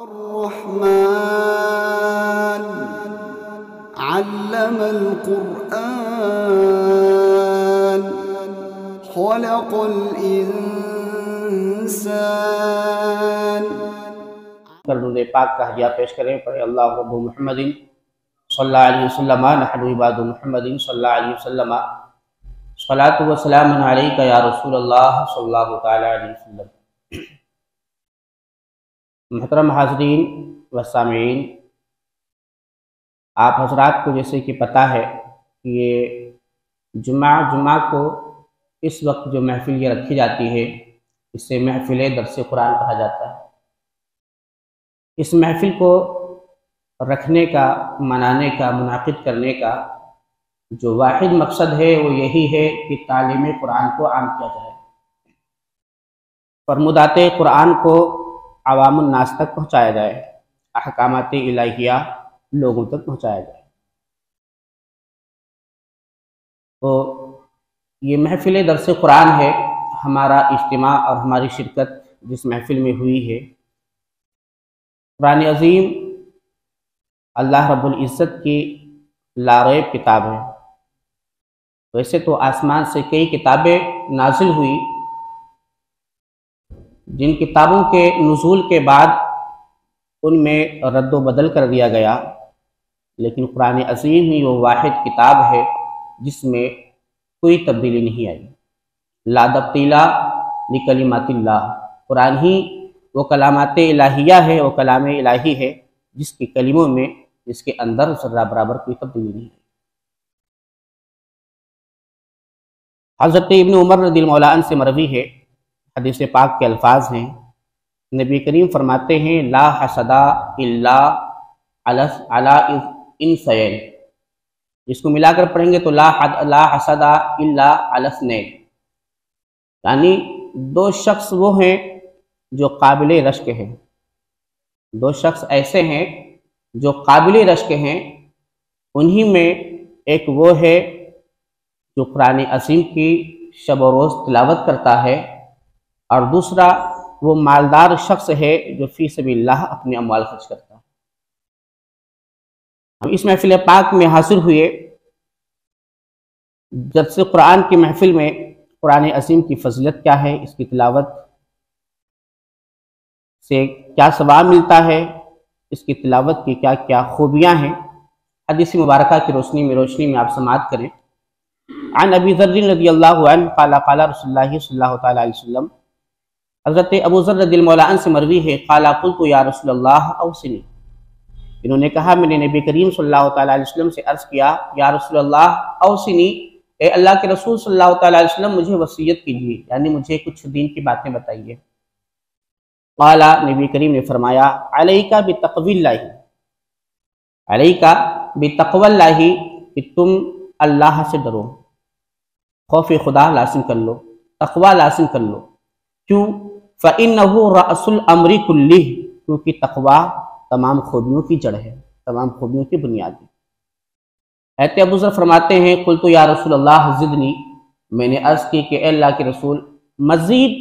الرحمن علم القرآن خلق الإنسان۔ درود پاک کا ہدیہ پیش کریں، پڑھے اللہ رب محمد صلی اللہ علیہ وسلم نحن عباد محمد صلی اللہ علیہ وسلم صلاۃ و سلام علیک یا رسول اللہ صلی اللہ تعالی علیہ وسلم۔ محترم حاضرین و سامعین، آپ حضرات کو جیسے کہ پتہ ہے کہ یہ جمعہ کو اس وقت جو محفل یہ رکھی جاتی ہے اسے محفل درس قرآن کہا جاتا ہے۔ اس محفل کو رکھنے کا، منانے کا، منعقد کرنے کا جو واحد مقصد ہے وہ یہی ہے کہ تعلیم قرآن کو عام کیا جائے، فرمودات قرآن کو عوام الناس تک پہنچایا جائے، احکامات الہیہ لوگوں تک پہنچایا جائے۔ تو یہ محفل درس قرآن ہے، ہمارا اجتماع اور ہماری شرکت جس محفل میں ہوئی ہے۔ قرآن عظیم اللہ رب العزت کی لاریب کتاب ہے۔ ویسے تو آسمان سے کئی کتابیں نازل ہوئی، جن کتابوں کے نزول کے بعد ان میں رد و بدل کر دیا گیا، لیکن قرآن عظیم ہی وہ واحد کتاب ہے جس میں کوئی تبدیلی نہیں آئی۔ لا تبدیل لکلمات اللہ، قرآن ہی وہ کلامات الہیہ ہے، وہ کلام الہی ہے جس کے کلموں میں، جس کے اندر ذرہ برابر کوئی تبدیلی نہیں ہے۔ حضرت ابن عمر رضی اللہ عنہ سے مروی ہے، حدیث پاک کے الفاظ ہیں، نبی کریم فرماتے ہیں لا حسد الا علی انسین، جس کو ملا کر پڑھیں گے تو لا حسد الا علی اثنین، یعنی دو شخص وہ ہیں جو قابل رشک ہیں، دو شخص ایسے ہیں جو قابل رشک ہیں، انہی میں ایک وہ ہے جو قرآن عظیم کی شب و روز تلاوت کرتا ہے، اور دوسرا وہ مالدار شخص ہے جو فی سبیل اللہ اپنے اموال خرچ کرتا ہے۔ ہم اس محفل پاک میں حاضر ہوئے جب سے قرآن کی محفل میں قرآن عظیم کی فضیلت کیا ہے، اس کی تلاوت سے کیا ثواب ملتا ہے، اس کی تلاوت کی کیا کیا خوبیاں ہیں، حدیث مبارکہ کی روشنی میں آپ سماعت کریں۔ عن ابی ذر رضی اللہ عنہ قال قال رسول اللہ صلی اللہ تعالی علیہ وسلم، حضرت ابو ذر رضی اللہ عنہ سے مروی ہے، قال قلت یا رسول اللہ اوصنی، انہوں نے کہا میں نے نبی کریم صلی اللہ تعالی علیہ وسلم سے عرض کیا یا رسول اللہ اوصنی، اے اللہ کے رسول صلی اللہ تعالی علیہ وسلم مجھے وصیت کیجیے، یعنی مجھے کچھ دین کی باتیں بتائیے۔ قال، نبی کریم نے فرمایا علیک بتقوی اللہ، علیک بتقوی اللہ، کہ تم اللہ سے ڈرو، خوف خدا لازم کر لو، تقوی لازم کر لو۔ کیوں؟ فإنہ رأس الامر کلہ، کیونکہ تقوی تمام خوبیوں کی جڑ ہے، تمام خوبیوں کی بنیاد ہے۔ حضرت ابو ذر فرماتے ہیں قلت یا رسول اللہ زدنی، میں نے عرض کی کہ اے اللہ کے رسول مزید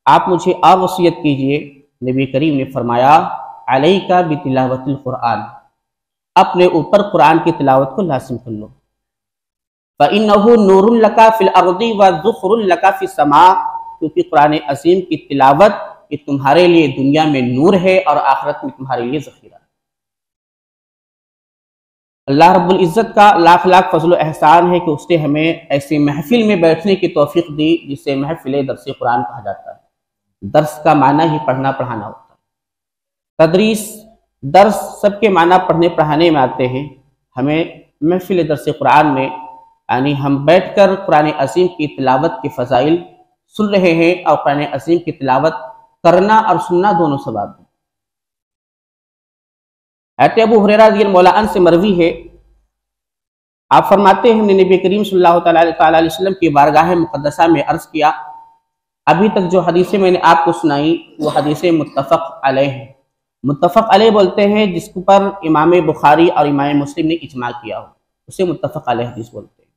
آپ مجھے اور وصیت کیجئے۔ نبی کریم نے فرمایا علیک بتلاوت القرآن، اپنے اوپر قرآن کی تلاوت کو لازم کر لو۔ فإنہ نور لک فی الارض وذخر لک فی السماء، کیونکہ قرآن عظیم کی تلاوت یہ تمہارے لیے دنیا میں نور ہے اور آخرت میں تمہارے لیے ذخیرہ ہے۔ اللہ رب العزت کا لاکھ لاکھ فضل و احسان ہے کہ اس نے ہمیں ایسی محفل میں بیٹھنے کی توفیق دی جسے محفل درس قرآن کہا جاتا ہے۔ درس کا معنی ہی پڑھنا پڑھانا ہوتا ہے۔ تدریس، درس سب کے معنی پڑھنے پڑھانے میں آتے ہیں۔ ہمیں محفل درس قرآن میں یعنی ہم بیٹھ کر قرآن عظیم کی تلاوت کے فضائل سن رہے ہیں، اور قرآن عظیم کی تلاوت کرنا اور سننا دونوں ثواب ہیں۔ حضرت ابو ہریرہ رضی اللہ عنہ سے مروی ہے، آپ فرماتے ہیں ہم نے نبی کریم صلی اللہ تعالی علیہ وسلم کی بارگاہ مقدسہ میں عرض کیا، ابھی تک جو حدیثیں میں نے آپ کو سنائی وہ حدیثیں متفق علیہ ہیں۔ متفق علیہ بولتے ہیں جس پر امام بخاری اور امام مسلم نے اجماع کیا ہو، اسے متفق علیہ حدیث بولتے ہیں۔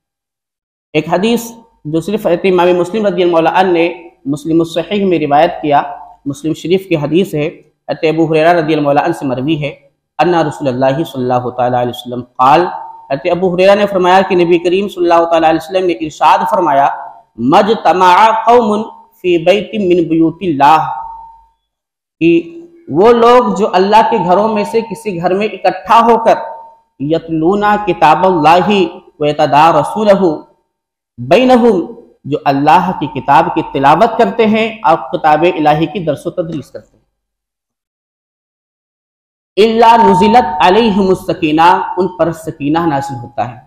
ایک حدیث جو صرف حضرت امام مسلم رضی اللہ عنہ نے مسلم الصحیح میں روایت کیا، مسلم شریف کی حدیث ہے، حضرت ابو ہریرہ رضی اللہ عنہ سے مروی ہے ان رسول اللہ صلی اللہ تعالی علیہ وسلم قال، حضرت ابو ہریرہ نے فرمایا کہ نبی کریم صلی اللہ تعالی علیہ وسلم نے ارشاد فرمایا مجتمع قوم فی بیت من بیوت اللہ، کہ وہ لوگ جو اللہ کے گھروں میں سے کسی گھر میں اکٹھا ہو کر یتلون کتاب اللہ ویتدارسونہ بینہم، جو اللہ کی کتاب کی تلاوت کرتے ہیں اور کتاب الہی کی درس و تدریس کرتے ہیں، الا نزلت علیہم السکینہ، ان پر سکینہ نازل ہوتا ہے،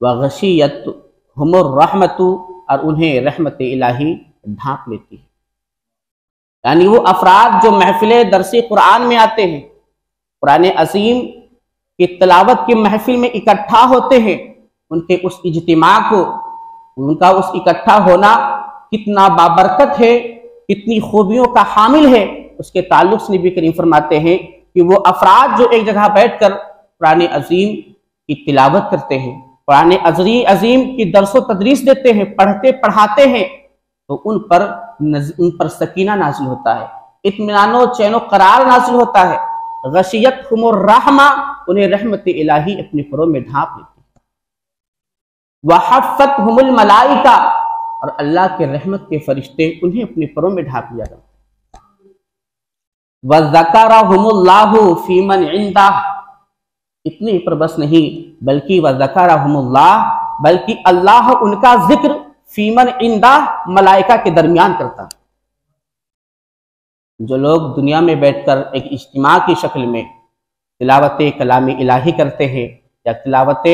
وغشیتہم الرحمت، اور انہیں رحمت الہی ڈھانپ لیتی ہے۔ یعنی وہ افراد جو محفل درس قرآن میں آتے ہیں، قرآن عظیم کی تلاوت کی محفل میں اکٹھا ہوتے ہیں، ان کے اس اجتماع کو، ان کا اس اکٹھا ہونا کتنا بابرکت ہے، کتنی خوبیوں کا حامل ہے، اس کے تعلق سے نبی کریم فرماتے ہیں کہ وہ افراد جو ایک جگہ بیٹھ کر قرآن عظیم کی تلاوت کرتے ہیں، قرآن عظیم کی درس و تدریس دیتے ہیں، پڑھاتے ہیں، تو ان پر سکینہ نازل ہوتا ہے، اطمینان و چین و قرار نازل ہوتا ہے، غشیتہم الرحمہ، انہیں رحمت الہی اپنے پروں میں ڈھانپ لیتی ہے، وحفتہم الملائکہ، اور اللہ کے رحمت کے فرشتے انہیں اپنے پروں میں ڈھانپ لیا جاتا ہے، وذکرہم اللہ فی من عندہ، اتنے پر بس نہیں بلکہ وذکرہم اللہ، بلکہ اللہ ان کا ذکر فی من عندہ، ملائکہ کے درمیان کرتا ہے۔ جو لوگ دنیا میں بیٹھ کر ایک اجتماع کی شکل میں تلاوت کلام الہی کرتے ہیں یا تلاوت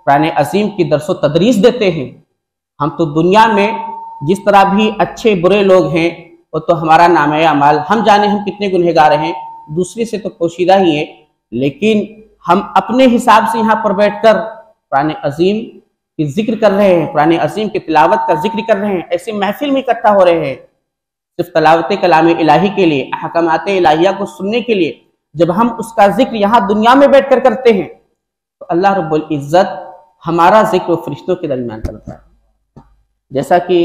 قرآن عظیم کی درس و تدریس دیتے ہیں، ہم تو دنیا میں جس طرح بھی اچھے برے لوگ ہیں، وہ تو ہمارا نام اعمال ہم جانے ہم کتنے گنہگار ہیں، دوسرے سے تو پوشیدہ ہی ہیں، لیکن ہم اپنے حساب سے یہاں پر بیٹھ کر قرآن عظیم کی ذکر کر رہے ہیں، قرآن عظیم کی تلاوت کا ذکر کر رہے ہیں، ایسے محفل میں اکٹھا ہو رہے ہیں صرف تلاوت کلام الہی کے لیے، احکامات الہیہ کو سننے کے لیے۔ جب ہم اس کا ذکر یہاں دنیا میں بیٹھ کر کرتے ہیں تو اللہ رب العزت ہمارا ذکر و فرشتوں کے درمیان کرتا ہے۔ جیسا کہ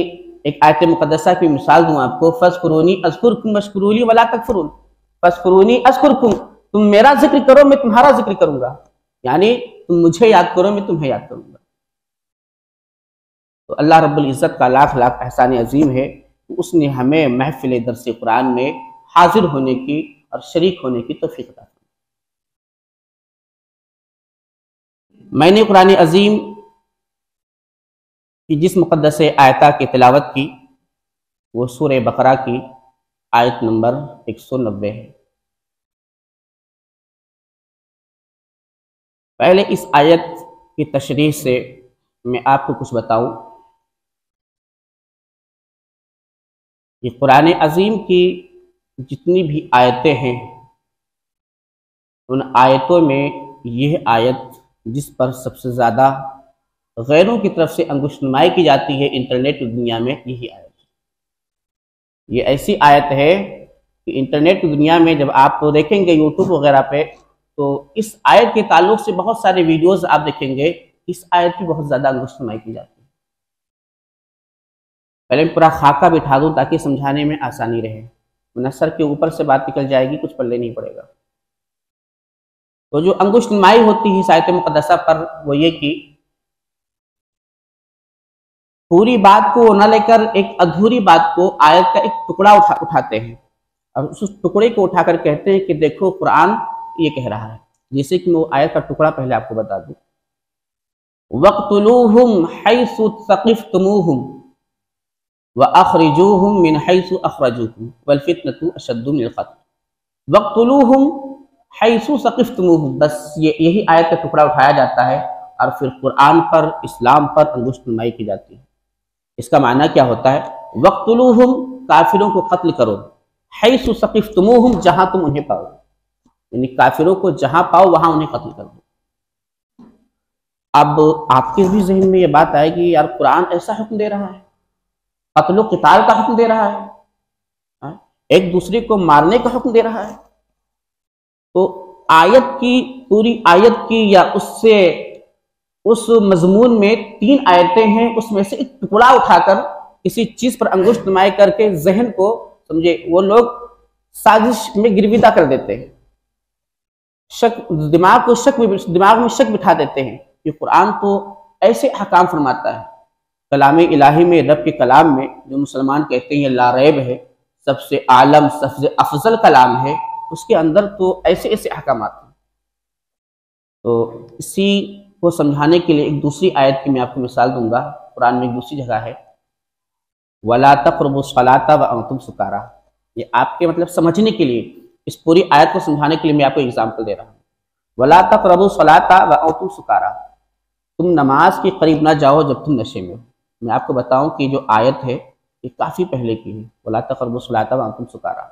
ایک آیت مقدسہ کی مثال دوں آپ کو، فَاذْكُرُونِي أَذْكُرْكُمْ وَاشْكُرُوا لِي وَلَا تَكْفُرُونِ، فَاذْكُرُونِي أَذْكُرْكُمْ، تم میرا ذکر کرو میں تمہارا ذکر کروں گا، یعنی تم مجھے یاد کرو میں تمہیں یاد کروں گا۔ تو اللہ رب العزت کا لاکھ لاکھ احسان عظیم ہے کہ اس نے ہمیں محفل درس قرآن میں حاضر ہونے کی اور شریک ہونے کی توفیق عطا کی۔ میں نے قرآن عظیم کی جس مقدس آیتہ کی تلاوت کی وہ سورہ بقرہ کی آیت نمبر 190 ہے۔ پہلے اس آیت کی تشریح سے میں آپ کو کچھ بتاؤں کہ قرآن عظیم کی جتنی بھی آیتیں ہیں ان آیتوں میں یہ آیت جس پر سب سے زیادہ غیروں کی طرف سے انگشت نمائی کی جاتی ہے انٹرنیٹ کی دنیا میں، یہی آیت ہے۔ یہ ایسی آیت ہے کہ انٹرنیٹ کی دنیا میں جب آپ دیکھیں گے یوٹیوب وغیرہ پہ تو اس آیت کے تعلق سے بہت سارے ویڈیوز آپ دیکھیں گے، اس آیت کی بہت زیادہ انگشت نمائی کی جاتی ہے۔ پہلے میں پورا خاکہ بٹھا دوں تاکہ سمجھانے میں آسانی رہے، ورنہ سر کے اوپر سے بات نکل جائے گی، کچھ پلے نہیں پڑے گا۔ تو جو انگشت نمائی ہوتی ہے اس آیت مقدسہ پر وہ یہ کہ پوری بات کو نہ لے کر ایک ادھوری بات کو، آیت کا ایک ٹکڑا اٹھاتے ہیں اور اس ٹکڑے کو اٹھا کر کہتے ہیں کہ دیکھو قرآن یہ کہہ رہا ہے۔ جیسے کہ میں آیت کا ٹکڑا پہلے آپ کو بتا دوں، وَاقْتُلُوهُمْ حَيْثُ ثَقِفْتُمُوهُمْ وَأَخْرِجُوهُمْ مِنْ حَيْثُ أَخْرَجُوكُمْ وَالْفِتْنَةُ أَشَدُّ مِنَ الْقَتْلِ وَاقْتُلُوهُمْ حَيْثُ ثَقِفْتُمُوهُمْ، بس یہی آیت کا ٹکڑا اٹھایا جاتا ہے اور پھر قرآن پر، اسلام پر انگشت نمائی کی جاتی ہے۔ اس کا معنی کیا ہوتا ہے؟ وَاقْتُلُوهُمْ، کافروں کو قتل کرو، حَيْثُ ثَقِفْتُمُوهُمْ، جہاں تم انہیں پاؤ، یعنی کافروں کو جہاں پاؤ وہاں انہیں قتل کر دو۔ اب آپ کے بھی ذہن میں یہ بات آئے گی یار قرآن ایسا حکم دے رہا ہے، قتل و قتال کا حکم دے رہا ہے، ایک دوسرے کو مارنے کا حکم دے رہا ہے، تو آیت کی، پوری آیت کی یا اس مضمون میں 3 آیتیں ہیں، اس میں سے ایک ٹکڑا اٹھا کر کسی چیز پر انگشت نمائی کر کے ذہن کو سمجھے، وہ لوگ سازش میں گرویدہ کر دیتے ہیں، دماغ میں شک بٹھا دیتے ہیں کہ قرآن تو ایسے احکام فرماتا ہے، کلام الہی میں، رب کے کلام میں جو مسلمان کہتے ہیں یہ لا ریب ہے، سب سے عالم، سب سے افضل کلام ہے، اس کے اندر تو ایسے ایسے احکامات ہیں۔ تو اسی کو سمجھانے کے لیے ایک دوسری آیت کی میں آپ کو مثال دوں گا، قرآن میں ایک دوسری جگہ ہے وَلَا تَقْرَبُوا الصَّلَاةَ وَأَنْتُمْ سُكَارَىٰ۔ یہ آپ کے مطلب سمجھنے کے لیے، اس پوری آیت کو سمجھانے کے لیے میں آپ کو ایگزامپل دے رہا ہوں۔ وَلَا تَقْرَبُوا الصَّلَاةَ وَأَنْتُمْ سُكَارَىٰ، تم نماز کے قریب نہ جاؤ جب تم نشے میں ہو۔ میں آپ کو بتاؤں کہ جو آیت ہے یہ کافی پہلے کی ہے، وَلَا تَقْرَبُوا الصَّلَاةَ وَأَنْتُمْ سُكَارَىٰ،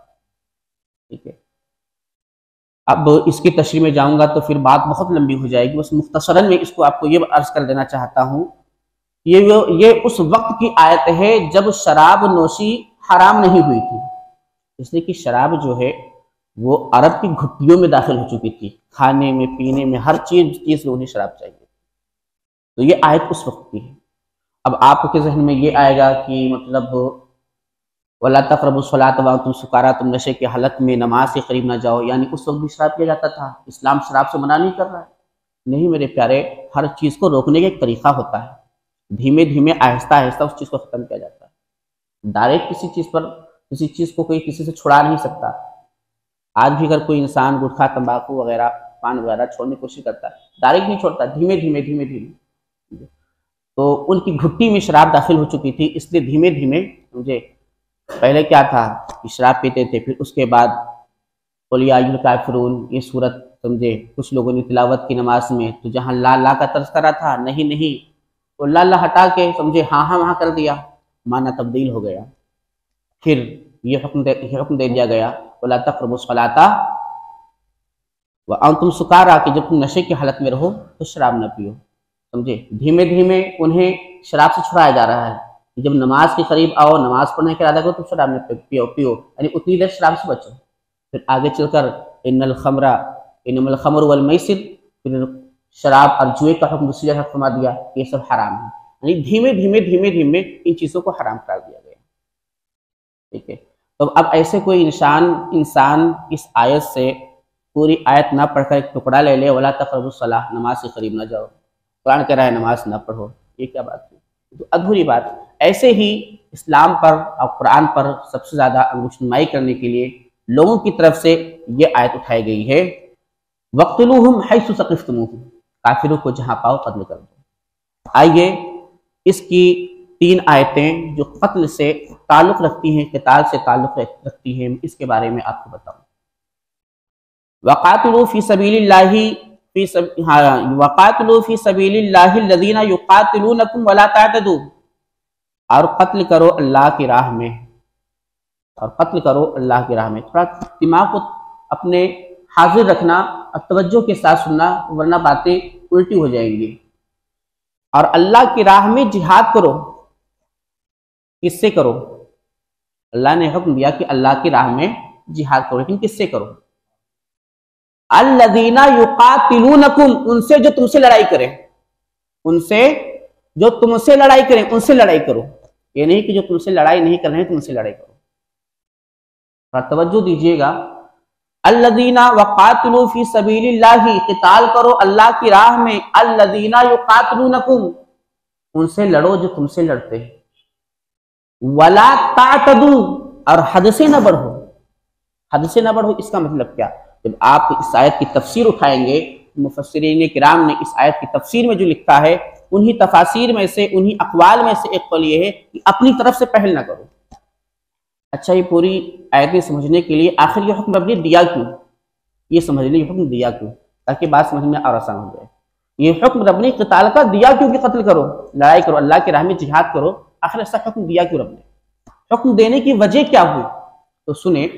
ٹھیک ہے۔ اب اس کی تشریح میں جاؤں گا تو پھر بات بہت لمبی ہو جائے گی، بس مختصراً میں اس کو آپ کو یہ عرض کر دینا چاہتا ہوں، یہ اس وقت کی آیت ہے جب شراب نوشی حرام نہیں ہوئی تھی، اس لیے کہ شراب جو ہے وہ عرب کی گھٹیوں میں داخل ہو چکی تھی، کھانے میں، پینے میں، ہر چیز میں انہیں شراب چاہیے، تو یہ آیت اس وقت کی ہے۔ اب آپ کے ذہن میں یہ آئے گا کہ مطلب وَلَا تَقْرَبُوا الصَّلَاةَ وَأَنْتُمْ سُكَارَىٰ، تم نشے کی حالت میں نماز کے قریب نہ جاؤ، یعنی اس وقت بھی شراب پیا جاتا تھا، اسلام شراب سے منع نہیں کر رہا ہے۔ نہیں میرے پیارے، ہر چیز کو روکنے کا ایک طریقہ ہوتا ہے، دھیمے دھیمے، آہستہ آہستہ اس چیز کو ختم کیا جاتا ہے۔ ڈائریکٹ کسی چیز کو کوئی کسی سے چھڑا نہیں سکتا۔ آج بھی اگر کوئی انسان گٹکھا، تمباکو وغیرہ، پان وغیرہ چھوڑنے کی کوشش کرتا ہے، ڈائریکٹ نہیں چھوڑتا، دھیمے دھیمے۔ تو ان کی گھٹی میں شراب داخل ہو چکی تھی، اس لیے دھیمے دھیمے مجھے پہلے کیا تھا کہ شراب پیتے تھے، پھر اس کے بعد قُلْ یَا أَیُّھَا الْکَافِرُونَ یہ صورت سمجھے کچھ لوگوں نے تلاوت کی نماز میں، تو جہاں لا لا کا طرز کرا تھا، نہیں تو لا لا ہٹا کے سمجھے ہاں وہاں کر دیا، معنی تبدیل ہو گیا۔ پھر یہ حکم دے دیا گیا وَلَا تَقْرَبُوا الصَّلَاةَ وَأَنْتُمْ سُكَارَىٰ کہ جب تم نشے کی حالت میں رہو تو شراب نہ پیو، سمجھے۔ دھیمے دھیمے انہیں شراب سے چھڑایا جا رہا ہے، جب نماز کے قریب آؤ، نماز پڑھنے کا ارادہ کرو تو شراب نہ پیو، یعنی اتنی دیر شراب سے بچو۔ پھر آگے چل کر انما الخمر والمیسر، پھر شراب اور جوئے کا حکم دوسری جگہ فرما دیا، یہ سب حرام ہے، یعنی دھیمے دھیمے ان چیزوں کو حرام قرار دیا گیا، ٹھیک ہے۔ تو اب ایسے کوئی انسان اس آیت سے پوری آیت نہ پڑھ کر ایک ٹکڑا لے لے وَلَا تَقْرَبُوا الصَّلَاةَ، نماز کے قریب نہ جاؤ، قرآن کہہ رہا ہے نماز نہ پڑھو، یہ کیا بات ہے؟ تو ادھوری بات۔ ایسے ہی اسلام پر اور قرآن پر سب سے زیادہ انگشت نمائی کرنے کے لیے لوگوں کی طرف سے یہ آیت اٹھائی گئی ہے وَاقْتُلُوهُمْ حَيْثُ ثَقِفْتُمُوهُمْ، کافروں کو جہاں پاؤ قتل کر دو۔ آئیے اس کی 3 آیتیں جو قتل سے تعلق رکھتی ہیں، قتال سے تعلق رکھتی ہیں، اس کے بارے میں آپ کو بتاؤں۔ وَقَاتِلُوا فِي سَبِيلِ اللَّهِ وَقَاتِلُوا فِي سَبِيلِ اللَّهِ الَّذِينَ يُقَاتِلُونَكُمْ وَلَا تَعْتَدُوا، اور قتل کرو اللہ کی راہ میں، اور قتل کرو اللہ کی راہ میں۔ تھوڑا دماغ کو اپنے حاضر رکھنا اور توجہ کے ساتھ سننا، ورنہ باتیں الٹی ہو جائیں گی۔ اور اللہ کی راہ میں جہاد کرو، کس سے کرو؟ اللہ نے حکم دیا کہ اللہ کی راہ میں جہاد کرو، لیکن کس سے کرو؟ الذین یقاتلونکم، ان سے جو تم سے لڑائی کریں، ان سے جو تم سے لڑائی کریں، ان سے لڑائی کرو، یہ نہیں کہ جو تم سے لڑائی نہیں کر رہے ہیں تم سے لڑائی کرو۔ اور توجہ دیجئے گا، الذین وقاتلوا فی سبیل اللہ، قتال کرو اللہ کی راہ میں، الذین یقاتلونکم، ان سے لڑو جو تم سے لڑتے ہیں، ولا تعتدوا، اور حد سے نہ بڑھو۔ حد سے نہ بڑھو اس کا مطلب کیا؟ جب آپ اس آیت کی تفسیر اٹھائیں گے، مفسرین کرام نے اس آیت کی تفسیر میں جو لکھا ہے، انہی تفاسیر میں سے، انہی اقوال میں سے ایک قول یہ ہے کہ اپنی طرف سے پہل نہ کرو۔ اچھا، یہ پوری آیتیں سمجھنے کے لیے آخر یہ حکم رب نے دیا کیوں؟ یہ سمجھ لیں یہ حکم دیا کیوں، تاکہ بات سمجھ میں اور آسان ہو جائے۔ یہ حکم رب نے قتال کا دیا کیوں کہ قتل کرو، لڑائی کرو، اللہ کی راہ میں جہاد کرو، آخر ایسا حکم دیا کیوں رب نے؟ حکم دینے کی وجہ کیا ہوئی؟ تو سنیں،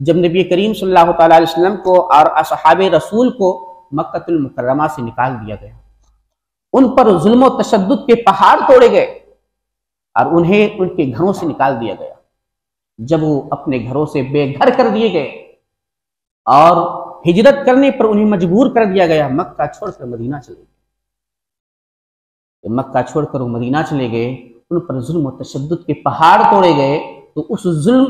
جب نبی کریم صلی اللہ تعالیٰ علیہ وسلم کو اور اصحاب رسول کو مکہ المکرمہ سے نکال دیا گیا، ان پر ظلم و تشدد کے پہاڑ توڑے گئے اور انہیں ان کے گھروں سے نکال دیا گیا، جب وہ اپنے گھروں سے بے گھر کر دیے گئے اور ہجرت کرنے پر انہیں مجبور کر دیا گیا، مکہ چھوڑ کر مدینہ چلے گئے۔ مکہ چھوڑ کر وہ مدینہ چلے گئے، ان پر ظلم و تشدد کے پہاڑ توڑے گئے، تو اس ظلم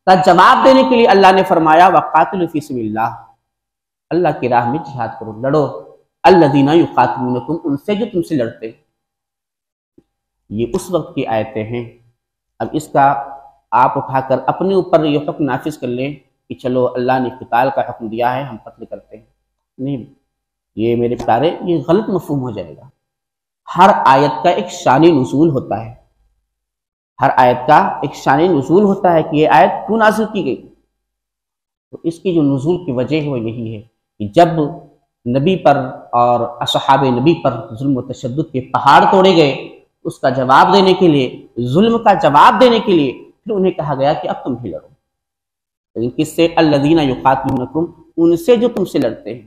کا جواب دینے کے لیے اللہ نے فرمایا وقاتلوا فی سبیل اللہ، اللہ کی راہ میں جہاد کرو، لڑو، الذین یقاتلونکم، ان سے جو تم سے لڑتے ہیں۔ یہ اس وقت کی آیتیں ہیں۔ اب اس کا آپ اٹھا کر اپنے اوپر یہ حکم نافذ کر لیں کہ چلو اللہ نے قتال کا حکم دیا ہے، ہم قتل کرتے ہیں، نہیں، یہ میرے پیارے یہ غلط مفہوم ہو جائے گا۔ ہر آیت کا ایک شان نزول ہوتا ہے، ہر آیت کا ایک شان نزول ہوتا ہے کہ یہ آیت کیوں نازل کی گئی۔ تو اس کی جو نزول کی وجہ ہے وہ یہی ہے کہ جب نبی پر اور اصحاب نبی پر ظلم و تشدد کے پہاڑ توڑے گئے، اس کا جواب دینے کے لیے، ظلم کا جواب دینے کے لیے پھر انہیں کہا گیا کہ اب تم بھی لڑو، لیکن کس سے؟ الذین یقاتلونکم، ان سے جو تم سے لڑتے ہیں،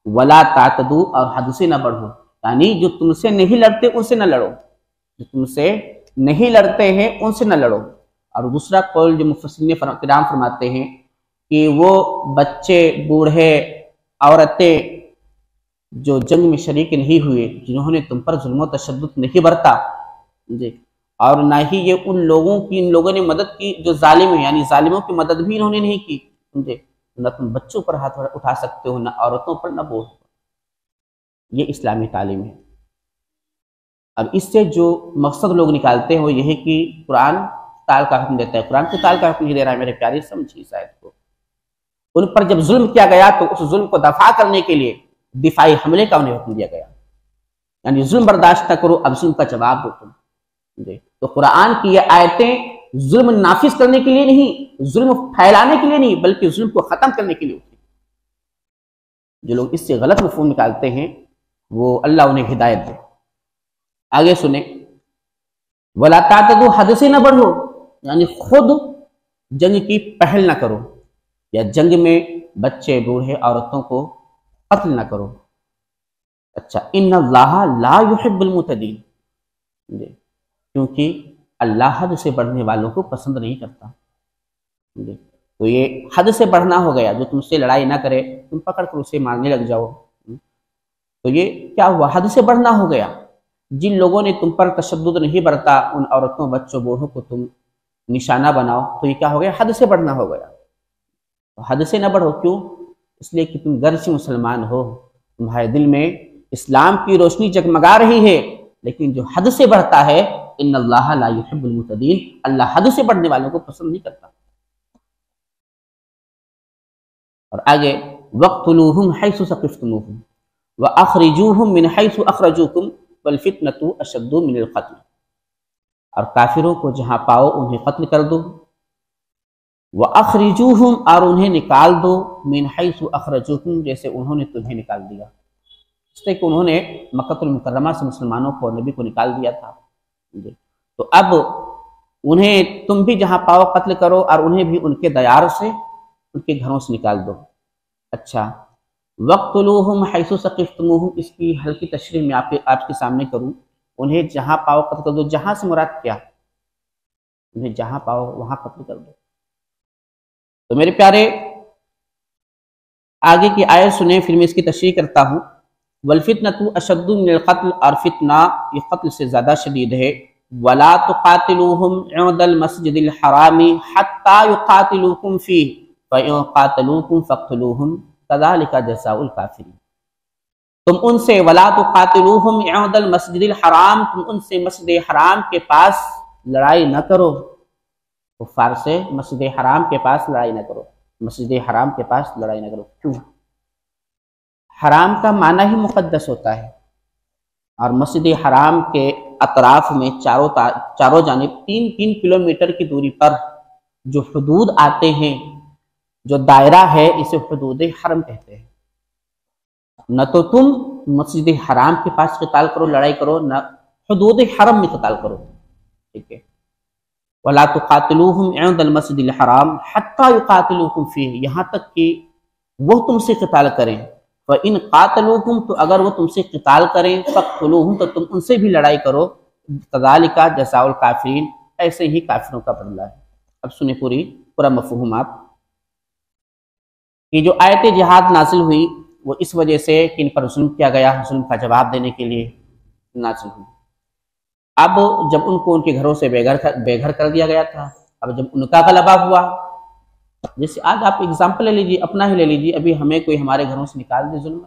ولا تعتدوا، اور حد سے نہ بڑھو، یعنی جو تم سے نہیں لڑتے ان سے نہ لڑو، جو تم سے نہیں لڑتے ہیں ان سے نہ لڑو۔ اور دوسرا قول جو مفسرین کرام فرماتے ہیں کہ وہ بچے، بوڑھے، عورتیں جو جنگ میں شریک نہیں ہوئے، جنہوں نے تم پر ظلم و تشدد نہیں برتا، جی، اور نہ ہی یہ ان لوگوں نے مدد کی جو ظالم ہیں، یعنی ظالموں کی مدد بھی انہوں نے نہیں کی، جی، نہ تم بچوں پر ہاتھ اٹھا سکتے ہو، نہ عورتوں پر، نہ بوڑھوں پر۔ یہ اسلامی تعلیم ہے۔ اب اس سے جو مقصد لوگ نکالتے ہیں وہ یہ ہے کہ قرآن قتال کا حکم دیتا ہے، قرآن قتال کا حکم نہیں دے رہا ہے۔ میرے پیارے سمجھیے اس آیت کو، ان پر جب ظلم کیا گیا تو اس ظلم کو دفاع کرنے کے لیے دفاعی حملے کا انہیں حکم دیا گیا، یعنی ظلم برداشت نہ کرو، اب ظلم کا جواب دو تم، جی۔ تو قرآن کی یہ آیتیں ظلم نافذ کرنے کے لیے نہیں، ظلم پھیلانے کے لیے نہیں، بلکہ ظلم کو ختم کرنے کے لیے ہوتی۔ جو لوگ اس سے غلط مفہوم نکالتے ہیں وہ اللہ انہیں ہدایت دے۔ آگے سنیں، وَلَا تَعْتَدُوا، حد سے نہ بڑھو، یعنی خود جنگ کی پہل نہ کرو، یا جنگ میں بچے، بوڑھے، عورتوں کو قتل نہ کرو۔ اچھا، ان اللہ لا يحب المعتدین، جی، کیونکہ اللہ حد سے بڑھنے والوں کو پسند نہیں کرتا، جی۔ تو یہ حد سے بڑھنا ہو گیا، جو تم سے لڑائی نہ کرے تم پکڑ کر اسے مارنے لگ جاؤ، تو یہ کیا ہوا؟ حد سے بڑھنا ہو گیا۔ جن لوگوں نے تم پر تشدد نہیں برتا، ان عورتوں، بچوں، بوڑھوں کو تم نشانہ بناؤ، تو یہ کیا ہو گیا؟ حد سے بڑھنا ہو گیا۔ تو حد سے نہ بڑھو، کیوں؟ اس لیے کہ تم گرچہ مسلمان ہو، تمہارے دل میں اسلام کی روشنی جگمگا رہی ہے، لیکن جو حد سے بڑھتا ہے، ان اللہ لا يحب المعتدین، اللہ حد سے بڑھنے والوں کو پسند نہیں کرتا۔ اور آگے، وَاقْتُلُوهُمْ حَيْثُ ثَقِفْتُمُوهُمْ وَأَخْرِجُوهُمْ مِنْ حَيْثُ أَخْرَجُوكُمْ وَالْفِتْنَةُ أَشَدُّ مِنَ الْقَتْلِ، اور کافروں کو جہاں پاؤ انہیں قتل کر دو، وَأَخْرِجُوهُمْ، اور انہیں نکال دو، مِنْ حَيْثُ أَخْرَجُوكُمْ، جیسے انہوں نے تمہیں نکال دیا، اس لیے کہ انہوں نے مکہ المکرمہ سے مسلمانوں کو، نبی کو نکال دیا تھا، تو اب انہیں تم بھی جہاں پاؤ قتل کرو، اور انہیں بھی ان کے دیار سے، ان کے گھروں سے نکال دو۔ اچھا، وَاقْتُلُوهُمْ حَيْثُ ثَقِفْتُمُوهُمْ، اس کی ہلکی تشریح میں آپ کے سامنے کروں، انہیں جہاں پاؤ قتل کر دو، جہاں سے مراد کیا؟ انہیں جہاں پاؤ وہاں قتل کر دو۔ تو میرے پیارے آگے کی آیت سنیں، پھر میں اس کی تشریح کرتا ہوں۔ وَالْفِتْنَةُ أَشَدُّ مِنَ الْقَتْلِ، اور فتنہ یہ قتل سے زیادہ شدید ہے۔ وَلَا تُقَاتِلُوهُمْ عِنْدَ الْمَسْجِدِ الْحَرَامِ حَتَّى يُقَاتِلُوكُمْ فِيهِ فَإِنْ قَاتَلُوكُمْ فَاقْتُلُوهُمْ كَذَلِكَ جَزَاءُ الْكَافِرِينَ، تم ان سے، وَلَا تُقَاتِلُوهُمْ عِنْدَ الْمَسْجِدِ الْحَرَامِ، تم ان سے مسجد حرام کے پاس لڑائی نہ کرو، کفار سے مسجد حرام کے پاس لڑائی نہ کرو، مسجد حرام کے پاس لڑائی نہ کرو۔ کیوں؟ حرام کا معنی ہی مقدس ہوتا ہے، اور مسجد حرام کے اطراف میں چاروں جانب 3 کلومیٹر کی دوری پر جو حدود آتے ہیں، جو دائرہ ہے، اسے حدود حرم کہتے ہیں۔ نہ تو تم مسجد حرام کے پاس قتال کرو، لڑائی کرو، نہ حدود حرم میں قتال کرو، ٹھیک ہے۔ وَلَا تُقَاتِلُوهُمْ عِنْدَ الْمَسْجِدِ الْحَرَامِ حَتَّى يُقَاتِلُوكُمْ فِيهِ، یہاں تک کہ وہ تم سے قتال کریں۔ فَإِنْ قَاتَلُوكُمْ، تو اگر وہ تم سے قتال کریں، فَاقْتُلُوهُمْ، تو تم ان سے بھی لڑائی کرو۔ كَذَلِكَ جَزَاءُ الْكَافِرِينَ، ایسے ہی کافروں کا بدلہ ہے۔ اب سنیں پورا مفہوم آپ، کہ جو آیت جہاد نازل ہوئی وہ اس وجہ سے کہ ان پر ظلم کیا گیا، ظلم کا جواب دینے کے لیے نازل ہوئی۔ اب جب ان کو ان کے گھروں سے بے گھر کر دیا گیا تھا، اب جب ان کا غلبہ ہوا جیسے آج آپ اگزامپل لے لیجیے، اپنا ہی لے لیجیے، ابھی ہمیں کوئی ہمارے گھروں سے نکال دے ظلم،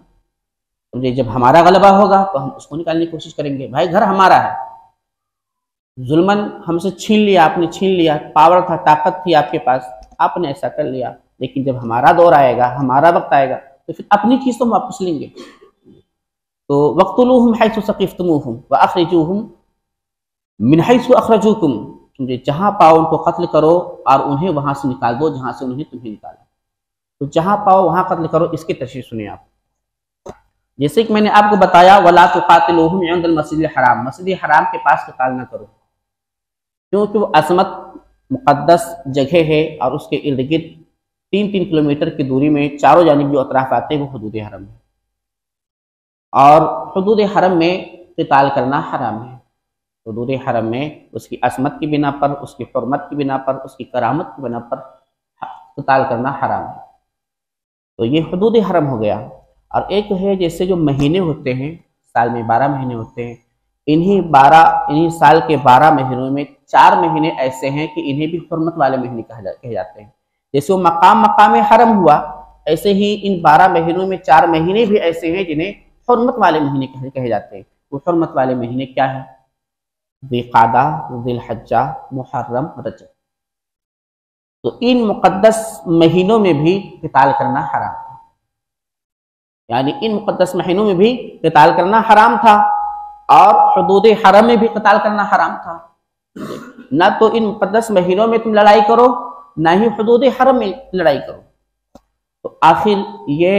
جب ہمارا غلبہ ہوگا تو ہم اس کو نکالنے کی کوشش کریں گے، بھائی گھر ہمارا ہے، ظلمن ہم سے چھین لیا، آپ نے چھین لیا، پاور تھا، طاقت تھی آپ کے پاس، آپ نے ایسا کر لیا، لیکن جب ہمارا دور آئے گا، ہمارا وقت آئے گا تو پھر اپنی چیز تو ہم واپس لیں گے۔ تو وَاقْتُلُوهُمْ حَيْثُ ثَقِفْتُمُوهُمْ وَأَخْرِجُوهُمْ مِنْ حَيْثُ أَخْرَجُوكُمْ، جہاں پاؤ ان کو قتل کرو اور انہیں وہاں سے نکال دو جہاں سے انہیں تمہیں نکالا۔ تو جہاں پاؤ وہاں قتل کرو، اس کی تشریح سنیں آپ۔ جیسے کہ میں نے آپ کو بتایا وَلَا تُقَاتِلُوهُمْ عِنْدَ الْمَسْجِدِ الْحَرَامِ، مسجد حرام کے پاس قتال نہ کرو، کیونکہ وہ عظمت مقدس جگہ ہے اور اس کے ارد گرد 3 کلومیٹر کی دوری میں چاروں جانب جو اطراف آتے ہیں وہ حدود حرم ہے، اور حدود حرم میں قتال کرنا حرام ہے۔ حدود حرم میں اس کی عظمت کی بنا پر، اس کی حرمت کی بنا پر، اس کی کرامت کی بنا پر قتال کرنا حرام ہے۔ تو یہ حدود حرم ہو گیا۔ اور ایک ہے جیسے جو مہینے ہوتے ہیں، سال میں 12 مہینے ہوتے ہیں، انہی سال کے 12 مہینوں میں 4 مہینے ایسے ہیں کہ انہیں بھی حرمت والے مہینے کہے جاتے ہیں۔ جیسے وہ مقام حرم ہوا، ایسے ہی ان 12 مہینوں میں 4 مہینے بھی ایسے ہیں جنہیں حرمت والے مہینے کہے جاتے ہیں۔ وہ حرمت والے مہینے کیا ہیں؟ ذی قعدہ، ذی الحجہ، محرم، رجب۔ تو ان مقدس مہینوں میں بھی قتال کرنا حرام تھا، یعنی ان مقدس مہینوں میں بھی قتال کرنا حرام تھا، اور حدود حرم میں بھی قتال کرنا حرام تھا۔ نہ تو ان مقدس مہینوں میں تم لڑائی کرو، نہ ہی حدود حرم میں لڑائی کرو۔ تو آخر یہ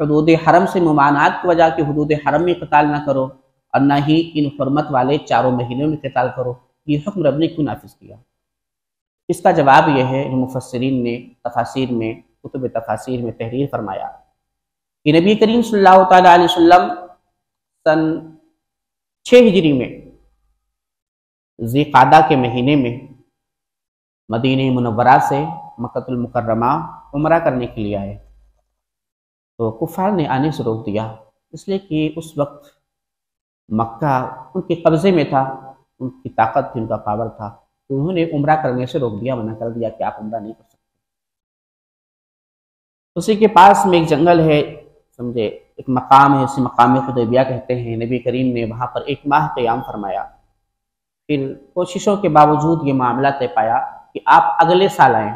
حدود حرم سے ممانعت کی وجہ کہ حدود حرم میں قتال نہ کرو اور نہ ہی ان حرمت والے 4 مہینوں میں قتال کرو، یہ حکم رب نے کیوں نافذ کیا؟ اس کا جواب یہ ہے کہ مفسرین نے تفاسیر میں، کتب تفاسیر میں تحریر فرمایا کہ نبی کریم صلی اللہ تعالیٰ علیہ وسلم سن 6 ہجری میں ذی قعدہ کے مہینے میں مدینہ منورہ سے مکہ المکرمہ عمرہ کرنے کے لیے آئے، تو کفار نے آنے سے روک دیا، اس لیے کہ اس وقت مکہ ان کے قبضے میں تھا، ان کی طاقت تھی، ان کا پاور تھا، تو انہوں نے عمرہ کرنے سے روک دیا، منع کر دیا کہ آپ عمرہ نہیں کر سکتے۔ اسی کے پاس میں ایک جنگل ہے، سمجھے ایک مقام ہے، اسے مقام حدیبیہ کہتے ہیں۔ نبی کریم نے وہاں پر 1 ماہ قیام فرمایا، پھر کوششوں کے باوجود یہ معاملہ طے پایا کہ آپ اگلے سال آئیں،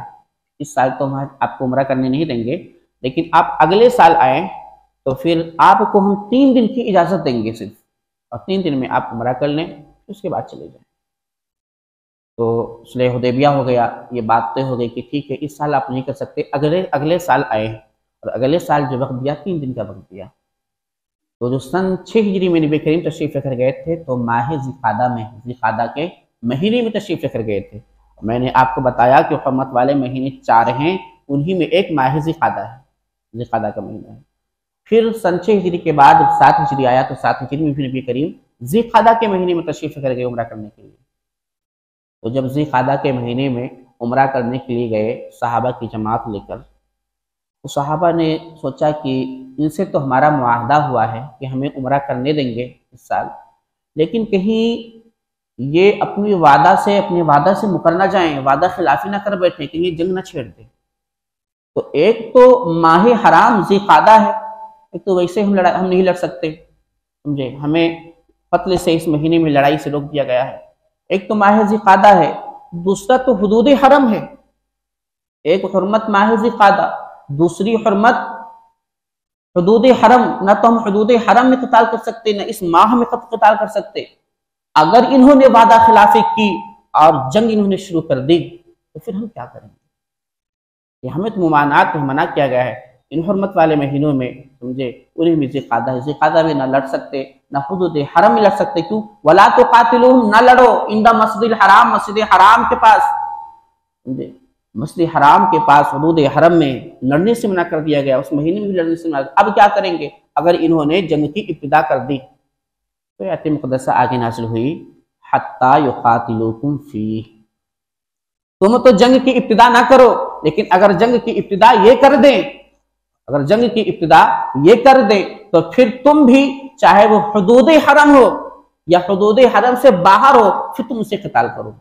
اس سال تو ہم آپ کو عمرہ کرنے نہیں دیں گے، لیکن آپ اگلے سال آئیں تو پھر آپ کو ہم 3 دن کی اجازت دیں گے صرف، اور 3 دن میں آپ عمرہ کر لیں، اس کے بعد چلے جائیں۔ تو صلح حدیبیہ ہو گیا، یہ بات طے ہو گئی کہ ٹھیک ہے اس سال آپ نہیں کر سکتے، اگلے سال آئے، اور اگلے سال جو وقت دیا 3 دن کا وقت دیا۔ تو جو سن 6 ہجری میں نبی کریم تشریف لے کر گئے تھے تو ماہ ذی قعدہ میں، ذی قعدہ کے مہینے میں تشریف لے کر گئے تھے۔ میں نے آپ کو بتایا کہ حرمت والے مہینے 4 ہیں، انہی میں ایک ماہ ذی قعدہ ہے، ذی قعدہ کا مہینہ ہے۔ پھر سن 6 ہجری کے بعد 7 ہجری آیا تو 7 ہجری میں بھی نبی کریم ذی قعدہ کے مہینے میں تشریف لے کر گئے عمرہ کرنے کے لیے۔ تو جب ذی قعدہ کے مہینے میں عمرہ کرنے کے لیے گئے صحابہ کی جماعت لے کر، تو صحابہ نے سوچا کہ ان سے تو ہمارا معاہدہ ہوا ہے کہ ہمیں عمرہ کرنے دیں گے اس سال، لیکن کہیں یہ اپنے وعدہ سے مکر نہ جائیں، وعدہ خلافی نہ کر بیٹھیں، کہیں جنگ نہ چھیڑ دیں۔ تو ایک تو ماہ حرام ذی قعدہ ہے، ایک تو ویسے ہم نہیں لڑ سکتے، سمجھے، ہمیں قتل سے اس مہینے میں لڑائی سے روک دیا گیا ہے۔ ایک تو ماہ ذی قعدہ ہے، دوسرا تو حدود حرم ہے، ایک حرمت ماہ ذی قعدہ، دوسری حرمت حدود حرم۔ نہ تو ہم حدود حرم میں قتال کر سکتے، نہ اس ماہ میں قتال کر سکتے۔ اگر انہوں نے وعدہ خلافی کی اور جنگ انہوں نے شروع کر دی تو پھر ہم کیا کریں گے؟ ہمیں تو ممانعات منع کیا گیا ہے ان حرمت والے مہینوں میں، سمجھے، انہیں میں ذی قعدہ ہے، ذی قعدہ میں نہ لڑ سکتے، نہ حدود حرم میں لڑ سکتے۔ کیوں؟ وَلَا تُقَاتِلُوهُمْ، نہ لڑو عند مسجد الحرام، مسجد حرام کے پاس، سمجھے، مسجد حرام کے پاس حدود حرم میں لڑنے سے منع کر دیا گیا، اس مہینے میں بھی لڑنے سے منع۔ اب کیا کریں گے اگر انہوں نے جنگ کی ابتدا کر دی؟ تو آیت مقدسہ آگے نازل ہوئی، حَتَّى يُقَاتِلُوكُمْ فِيهِ، تم تو جنگ کی ابتدا نہ کرو، لیکن اگر جنگ کی ابتدا یہ کر دیں تو پھر تم بھی، چاہے وہ حدود حرم ہو یا حدود حرم سے باہر ہو، پھر تم اسے قتال کرو،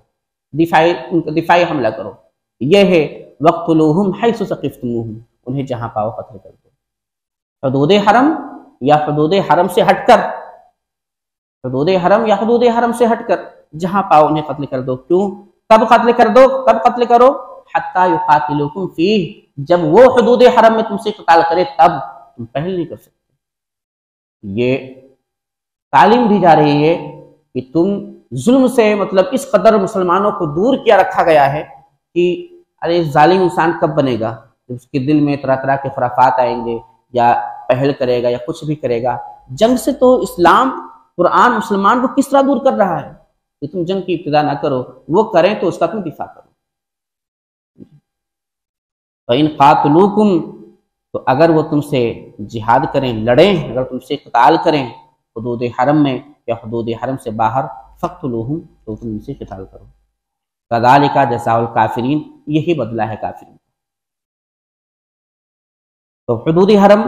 دفاعی حملہ کرو۔ یہ ہے وَاقْتُلُوهُمْ حَيْثُ ثَقِفْتُمُوهُمْ، انہیں جہاں پاؤ قتل کر دو۔ حدود حرم یا حدود حرم سے ہٹ کر، حدود حرم یا حدود حرم سے ہٹ کر جہاں پاؤ انہیں قتل کر دو۔ کیوں؟ کب قتل کر دو؟ کب قتل کرو؟ حَتَّى يُقَاتِلُوكُمْ فِيهِ، جب وہ حدود حرم میں تم سے قتال کرے تب، تم پہل نہیں کر سکتے۔ یہ تعلیم دی جا رہی ہے کہ تم ظلم سے مطلب اس قدر مسلمانوں کو دور کیا رکھا گیا ہے کہ ارے ظالم انسان کب بنے گا جب اس کے دل میں طرح طرح کے خرافات آئیں گے یا پہل کرے گا یا کچھ بھی کرے گا۔ جنگ سے تو اسلام قرآن مسلمان کو کس طرح دور کر رہا ہے کہ تم جنگ کی ابتدا نہ کرو، وہ کریں تو اس کا تم دفاع کرو۔ فَإِنْ قَاتَلُوكُمْ، تو اگر وہ تم سے جہاد کریں، لڑیں، اگر تم سے قتال کریں حدود حرم میں یا حدود حرم سے باہر، فَاقْتُلُوهُمْ، تو تم ان سے قتال کرو۔ كَذَلِكَ جَزَاءُ الْكَافِرِينَ، یہی بدلہ ہے کافرین۔ تو حدود حرم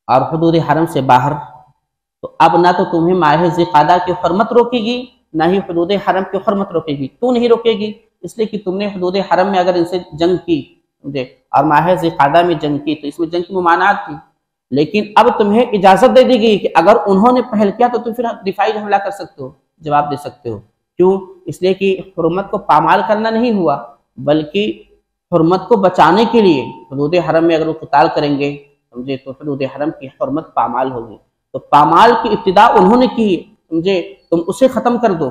اور حدود حرم سے باہر، تو اب نہ تو تمہیں ماہ ذی القعدہ کی حرمت روکے گی، نہ ہی حدود حرم کی حرمت روکے گی۔ کیوں نہیں روکے گی؟ اس لیے کہ تم نے حدود حرم میں اگر ان سے جنگ کی اور ماہ ذی القعدہ میں جنگ کی تو اس میں جنگ کی ممانعت تھی، لیکن اب تمہیں اجازت دے دی گئی کہ اگر انہوں نے پہل کیا تو تم پھر دفاعی حملہ کر سکتے ہو، جواب دے سکتے ہو۔ کیوں؟ اس لیے کہ حرمت کو پامال کرنا نہیں ہوا، بلکہ حرمت کو بچانے کے لیے حدود حرم میں اگر وہ قتال کریں گے سمجھے تو حدود حرم کی حرمت پامال ہوگی، تو پامال کی ابتدا انہوں نے کی سمجھے، تم اسے ختم کر دو۔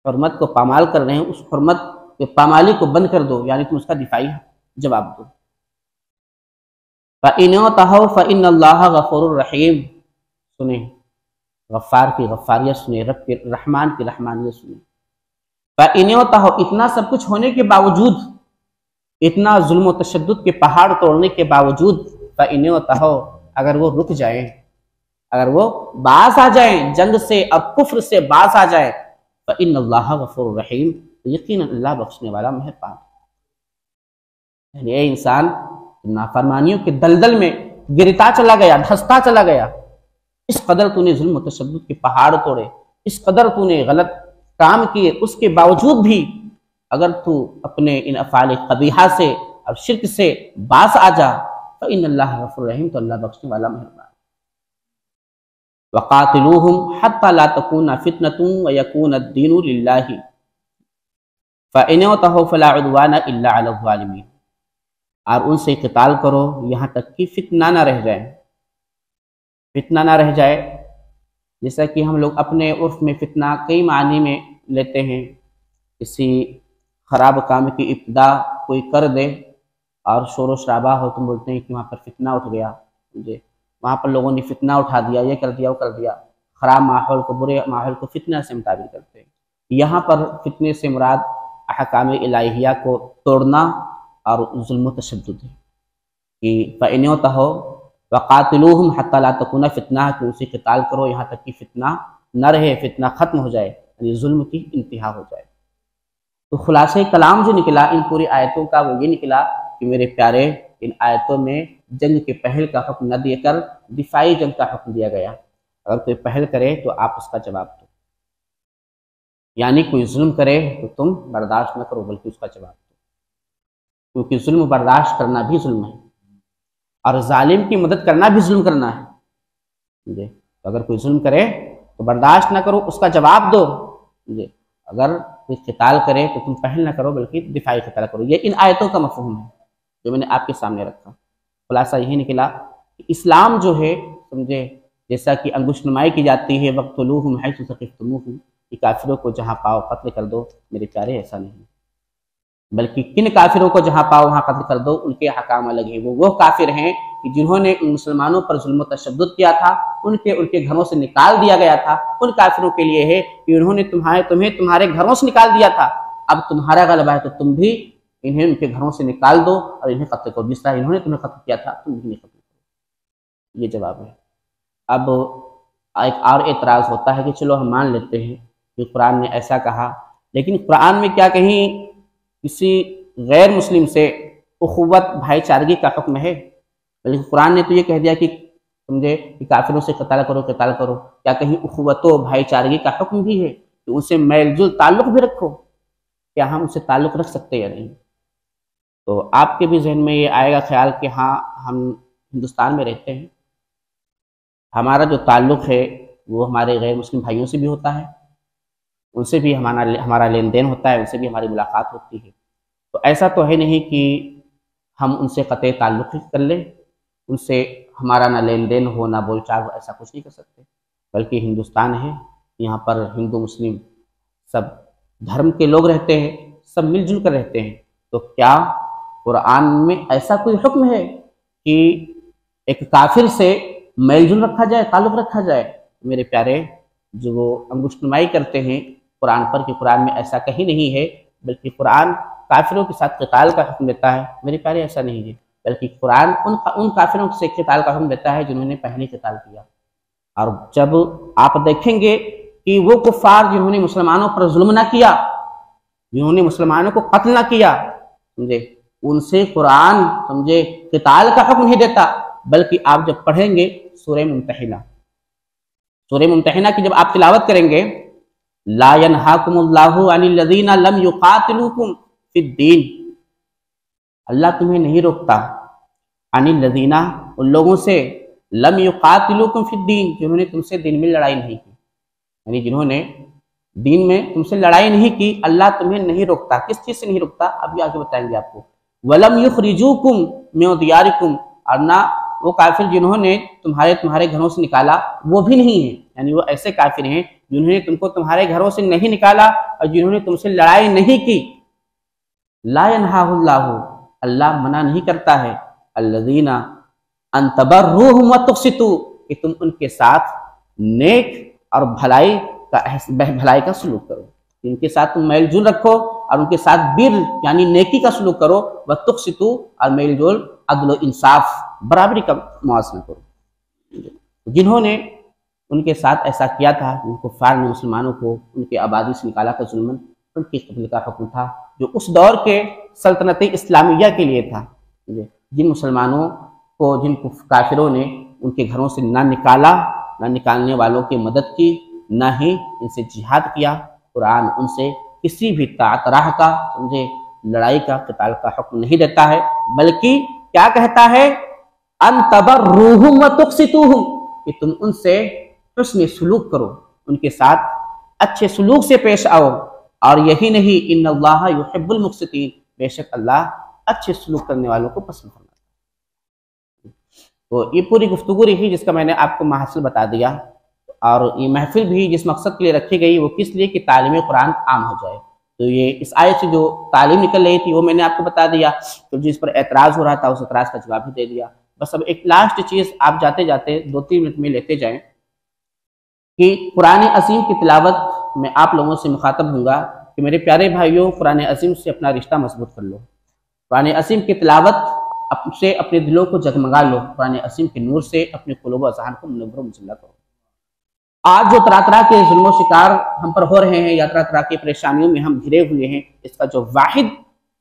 حرمت کو پامال کر رہے ہیں، اس حرمت کے پامالی کو بند کر دو، یعنی تم اس کا دفاعی جواب دو۔ فَإِنْ اعْتَدَوْا فَإِنَّ اللَّهَ غَفُورٌ رَحِيمٌ، سنیں غفار کی غفاریت سنیں، رب کے رحمان کی رحمانیت سنیں۔ فَإِنْ اعْتَدَوْا، اتنا سب کچھ ہونے کے باوجود، اتنا ظلم و تشدد کے پہاڑ توڑنے کے باوجود، فَإِنْ اعْتَدَوْا، اگر وہ رک جائیں، اگر وہ باز آ جائیں جنگ سے اور کفر سے باز آ جائیں، فَإِنَّ اللَّهَ غَفُورٌ رَحِيمٌ، یقیناً اللہ بخشنے والا مہربان۔ یعنی اے انسان، نافرمانیوں کے دلدل میں گرتا چلا گیا، دھستا چلا گیا، اس قدر تو نے ظلم و تشدد کے پہاڑ توڑے، اس قدر تو نے غلط کام کیے، اس کے باوجود بھی اگر تو اپنے ان افعال قبیحہ سے اور شرک سے باز آ جا، فإن اللہ غفور رحیم، تو اللہ بخشنے والا مہربان۔ وقاتلوہم حتی لا تکون فتنۃ ویکون الدین للہ فإن انتہوا فلا عدوان الا علی الظالمین، اور ان سے قتال کرو یہاں تک کہ فتنہ نہ رہ جائے، فتنہ نہ رہ جائے۔ جیسا کہ ہم لوگ اپنے عرف میں فتنہ کئی معنی میں لیتے ہیں، کسی خراب کام کی ابتدا کوئی کر دے اور شور و شرابہ ہو، تم بولتے ہیں کہ وہاں پر فتنہ اٹھ گیا، مجھے وہاں پر لوگوں نے فتنہ اٹھا دیا، یہ کر دیا وہ کر دیا، خراب ماحول کو، برے ماحول کو فتنہ سے متعبیر کرتے ہیں۔ یہاں پر فتنے سے مراد احکام الہیہ کو توڑنا اور ظلم و تشدد ہے کہ فإن انتہوا وقاتلوہم حتی لا تکون فتنہ، کہ ان سے قتال کرو یہاں تک کہ فتنہ نہ رہے، فتنہ ختم ہو جائے، یعنی ظلم کی انتہا ہو جائے۔ تو خلاصہ کلام جو نکلا ان پوری آیتوں کا وہ یہ نکلا کہ میرے پیارے، ان آیتوں میں جنگ کے پہل کا حکم نہ دے کر دفاعی جنگ کا حکم دیا گیا۔ اگر کوئی پہل کرے تو آپ اس کا جواب دو، یعنی کوئی ظلم کرے تو تم برداشت نہ کرو بلکہ اس کا جواب دو، کیونکہ ظلم برداشت کرنا بھی ظلم ہے اور ظالم کی مدد کرنا بھی ظلم کرنا ہے۔ تو اگر کوئی ظلم کرے تو برداشت نہ کرو، اس کا جواب دو۔ اگر کوئی قتال کرے تو تم پہل نہ کرو بلکہ دفاعی قتال کرو۔ یہ ان آیتوں کا مفہوم ہے جو میں نے آپ کے سامنے رکھا۔ خلاصہ یہی نکلا کہ اسلام جو ہے سمجھے، جیسا کہ انگشت نمائی کی جاتی ہے وَاقْتُلُوهُمْ حَيْثُ ثَقِفْتُمُوهُمْ، کہ کافروں کو جہاں پاؤ قتل کر دو، میرے پیارے ایسا نہیں، بلکہ کن کافروں کو جہاں پاؤ وہاں قتل کر دو، ان کے احکام الگ ہیں۔ وہ کافر ہیں کہ جنہوں نے ان مسلمانوں پر ظلم و تشدد کیا تھا، ان کے گھروں سے نکال دیا گیا تھا، ان کافروں کے لیے ہے کہ انہوں نے تمہیں تمہارے گھروں سے نکال دیا تھا، اب تمہارا غلبہ ہے تو تم بھی انہیں ان کے گھروں سے نکال دو اور انہیں قتل کرو، جس طرح انہوں نے تمہیں قتل کیا تھا تم بھی قتل کرو۔ یہ جواب ہے۔ اب ایک اور اعتراض ہوتا ہے کہ چلو ہم مان لیتے ہیں کہ قرآن نے ایسا کہا، لیکن قرآن میں کیا کہیں کسی غیر مسلم سے اخوت بھائی چارگی کا حکم ہے؟ بلکہ قرآن نے تو یہ کہہ دیا کہ سمجھے کہ کافروں سے قتال کرو قتال کرو، کیا کہیں اخوت و بھائی چارگی کا حکم بھی ہے کہ ان سے میل جل تعلق بھی رکھو؟ کیا ہم ان سے تعلق رکھ سکتے یا نہیں؟ تو آپ کے بھی ذہن میں یہ آئے گا خیال کہ ہاں ہم ہندوستان میں رہتے ہیں، ہمارا جو تعلق ہے وہ ہمارے غیر مسلم بھائیوں سے بھی ہوتا ہے، ان سے بھی ہمارا لین دین ہوتا ہے، ان سے بھی ہماری ملاقات ہوتی ہے۔ تو ایسا تو ہے نہیں کہ ہم ان سے قطع تعلق کر لیں، ان سے ہمارا نہ لین دین ہو نہ بول چال ہو، ایسا کچھ نہیں کر سکتے، بلکہ ہندوستان ہے، یہاں پر ہندو مسلم سب دھرم کے لوگ رہتے ہیں، سب مل جل کر رہتے ہیں۔ تو کیا قرآن میں ایسا کوئی حکم ہے کہ ایک کافر سے میل جل رکھا جائے، تعلق رکھا جائے؟ میرے پیارے، جو وہ انگشت نمائی کرتے ہیں قرآن پر کہ قرآن میں ایسا کہیں نہیں ہے، بلکہ قرآن کافروں کے ساتھ قتال کا حکم دیتا ہے، میرے پیارے ایسا نہیں ہے، بلکہ قرآن ان کافروں سے قتال کا حکم دیتا ہے جنہوں نے پہلے قتال کیا۔ اور جب آپ دیکھیں گے کہ وہ کفار جنہوں نے مسلمانوں پر ظلم نہ کیا، جنہوں نے مسلمانوں کو قتل نہ کیا، سمجھے، ان سے قرآن سمجھے قتال کا حکم نہیں دیتا، بلکہ آپ جب پڑھیں گے سورہ ممتحنہ کی جب آپ تلاوت کریں گے، لا ینہاکم اللہ عن الذین لم یقاتلوکم فی الدین، اللہ تمہیں نہیں روکتا، عن الذین، ان لوگوں سے، لم یقاتلوکم فی الدین، جنہوں نے تم سے دین میں لڑائی نہیں کی، یعنی جنہوں نے دین میں تم سے لڑائی نہیں کی، اللہ تمہیں نہیں روکتا۔ کس چیز سے نہیں روکتا؟ ابھی آگے بتائیں گے آپ کو۔ وَلَمْ يُخْرِجُوكُمْ مِنْ دِيَارِكُمْ، اور نہ وہ کافر جنہوں نے تمہارے گھروں سے نکالا وہ بھی نہیں ہیں، یعنی وہ ایسے کافر ہیں جنہوں نے تم کو تمہارے گھروں سے نہیں نکالا اور جنہوں نے تم سے لڑائی نہیں کی۔ لا ینہا اللہ، اللہ منع نہیں کرتا ہے، الذین ان تبروہم وتقسطوا، کہ تم ان کے ساتھ نیک اور بھلائی کا سلوک کرو، ان کے ساتھ تم میل جول رکھو اور ان کے ساتھ بر یعنی نیکی کا سلوک کرو، وتقسطوا، اور میل جول عدل و انصاف برابری کا موازنہ کرو۔ جنہوں نے ان کے ساتھ ایسا کیا تھا، ان کفار نے مسلمانوں کو ان کے آبادی سے نکالا تھا ظلماً، ان کے قتل کا حکم تھا، جو اس دور کے سلطنت اسلامیہ کے لیے تھا۔ جن مسلمانوں کو، جن کافروں نے ان کے گھروں سے نہ نکالا، نہ نکالنے والوں کی مدد کی، نہ ہی ان سے جہاد کیا، قرآن ان سے کسی بھی طرح کا سمجھے لڑائی کا، قتال کا حکم نہیں دیتا ہے، بلکہ کیا کہتا ہے؟ ان تبروہم وتقسطوہم، کہ تم ان سے حسن سلوک کرو، ان کے ساتھ اچھے سلوک سے پیش آؤ، اور یہی نہیں، ان اللہ یحب المقسطین، بے شک اللہ اچھے سلوک کرنے والوں کو پسند کرتا ہے۔ تو یہ پوری گفتگو رہی جس کا میں نے آپ کو محصل بتا دیا، اور یہ محفل بھی جس مقصد کے لیے رکھی گئی وہ کس لیے کہ تعلیم قرآن عام ہو جائے۔ تو یہ اس آیت سے جو تعلیم نکل رہی تھی وہ میں نے آپ کو بتا دیا، تو جس پر اعتراض ہو رہا تھا اس اعتراض کا جواب بھی دے دیا۔ بس اب ایک لاسٹ چیز آپ جاتے جاتے 2-3 منٹ میں لیتے جائیں کہ قرآن عظیم کی تلاوت میں آپ لوگوں سے مخاطب ہوں گا کہ میرے پیارے بھائیوں، قرآن عظیم سے اپنا رشتہ مضبوط کر لو، قرآن عظیم کی تلاوت سے اپنے دلوں کو جگمگا لو، قرآن عظیم کے نور سے اپنے قلوب و اذہان کو منور و مجلہ کرو۔ آج جو طرح طرح کے ظلم و شکار ہم پر ہو رہے ہیں یا طرح طرح کی پریشانیوں میں ہم گھرے ہوئے ہیں، اس کا جو واحد